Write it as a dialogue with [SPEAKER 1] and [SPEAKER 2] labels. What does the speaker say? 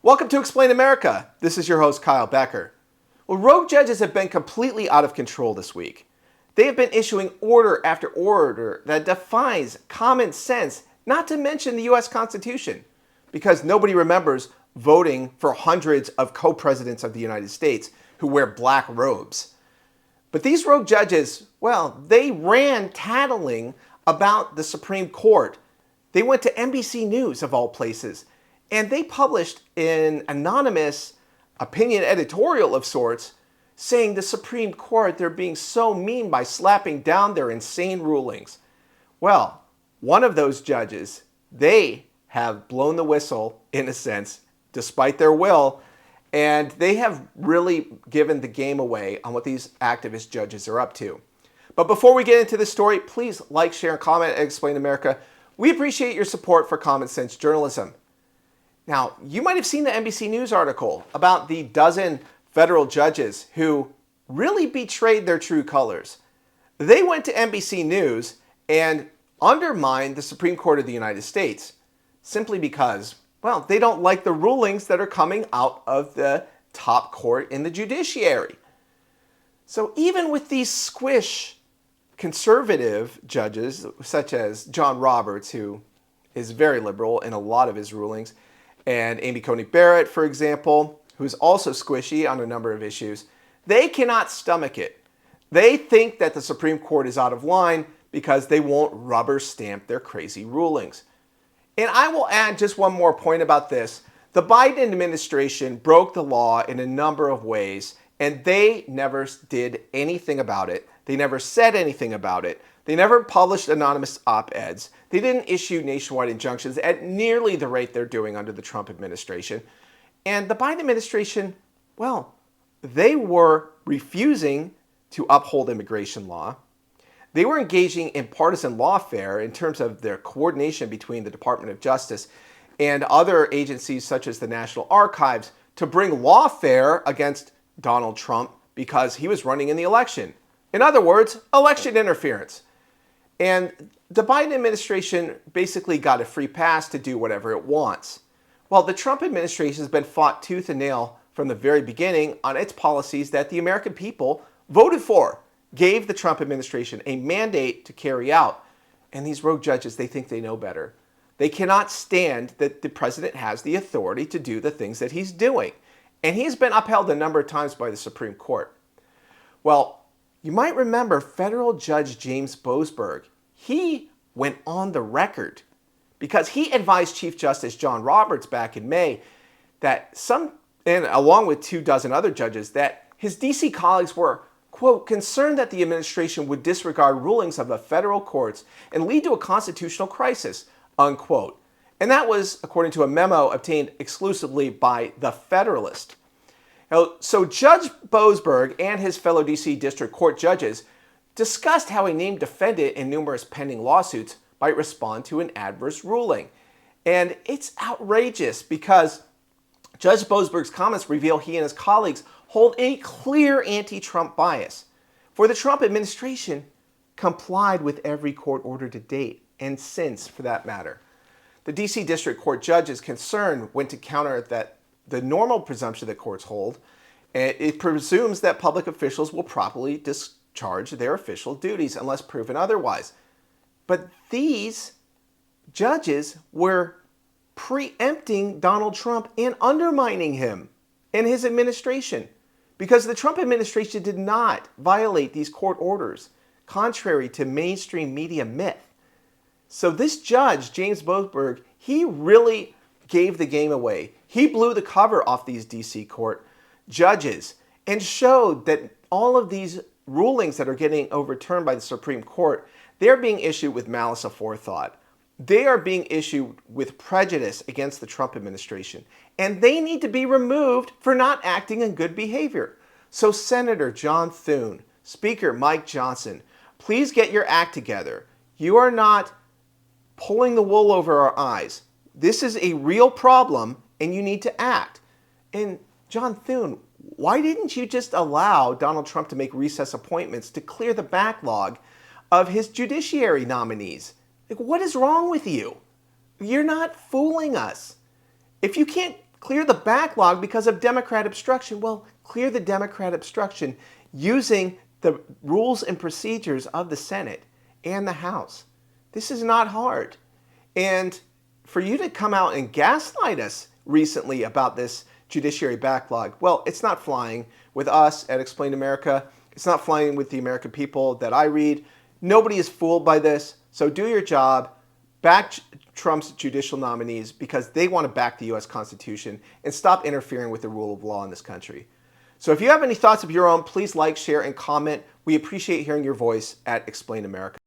[SPEAKER 1] Welcome to Explain America. This is your host, Kyle Becker. Well, rogue judges have been completely out of control this week. They have been issuing order after order that defies common sense, not to mention the U.S. Constitution, because nobody remembers voting for hundreds of co-presidents of the United States who wear black robes. But these rogue judges, well, they ran tattling about the Supreme Court. They went to NBC News, of all places, and they published an anonymous opinion editorial of sorts saying the Supreme Court, they're being so mean by slapping down their insane rulings. Well, one of those judges, they have blown the whistle, in a sense, despite their will, and they have really given the game away on what these activist judges are up to. But before we get into this story, please like, share, and comment at Explain America. We appreciate your support for common sense journalism. Now, you might have seen the NBC News article about the dozen federal judges who really betrayed their true colors. They went to NBC News and undermined the Supreme Court of the United States simply because, well, they don't like the rulings that are coming out of the top court in the judiciary. So even with these squish conservative judges, such as John Roberts, who is very liberal in a lot of his rulings, and Amy Coney Barrett, for example, who's also squishy on a number of issues, they cannot stomach it. They think that the Supreme Court is out of line because they won't rubber stamp their crazy rulings. And I will add just one more point about this. The Biden administration broke the law in a number of ways, and they never did anything about it. They never said anything about it. They never published anonymous op-eds. They didn't issue nationwide injunctions at nearly the rate they're doing under the Trump administration. And the Biden administration, well, they were refusing to uphold immigration law. They were engaging in partisan lawfare in terms of their coordination between the Department of Justice and other agencies such as the National Archives to bring lawfare against Donald Trump because he was running in the election. In other words, election interference. And the Biden administration basically got a free pass to do whatever it wants. Well, the Trump administration has been fought tooth and nail from the very beginning on its policies that the American people voted for, gave the Trump administration a mandate to carry out. And these rogue judges, they think they know better. They cannot stand that the president has the authority to do the things that he's doing. And he's been upheld a number of times by the Supreme Court. Well, you might remember federal Judge James Boseberg. He went on the record because he advised Chief Justice John Roberts back in May that and along with 24 other judges, that his DC colleagues were, quote, concerned that the administration would disregard rulings of the federal courts and lead to a constitutional crisis, unquote. And that was according to a memo obtained exclusively by The Federalist. Now, so Judge Boseberg and his fellow DC District Court judges discussed how a named defendant in numerous pending lawsuits might respond to an adverse ruling. And it's outrageous because Judge Boseberg's comments reveal he and his colleagues hold a clear anti-Trump bias. For the Trump administration complied with every court order to date, and since, for that matter. The DC District Court judge's concern went to counter that the normal presumption that courts hold, and it presumes that public officials will properly discharge their official duties unless proven otherwise. But these judges were preempting Donald Trump and undermining him and his administration because the Trump administration did not violate these court orders, contrary to mainstream media myth. So this judge, James Boseberg, he really gave the game away. He blew the cover off these DC court judges and showed that all of these rulings that are getting overturned by the Supreme Court, they're being issued with malice aforethought. They are being issued with prejudice against the Trump administration, and they need to be removed for not acting in good behavior. So Senator John Thune, Speaker Mike Johnson, please get your act together. You are not pulling the wool over our eyes. This is a real problem, and you need to act. And John Thune, why didn't you just allow Donald Trump to make recess appointments to clear the backlog of his judiciary nominees? Like, what is wrong with you? You're not fooling us. If you can't Clear the backlog because of Democrat obstruction. Well, clear the Democrat obstruction using the rules and procedures of the Senate and the House. This is not hard. And for you to come out and gaslight us recently about this judiciary backlog, well, it's not flying with us at Explain America. It's not flying with the American people that I read. Nobody is fooled by this. So do your job. Back Trump's judicial nominees because they want to back the U.S. Constitution and stop interfering with the rule of law in this country. So if you have any thoughts of your own, please like, share, and comment. We appreciate hearing your voice at Explain America.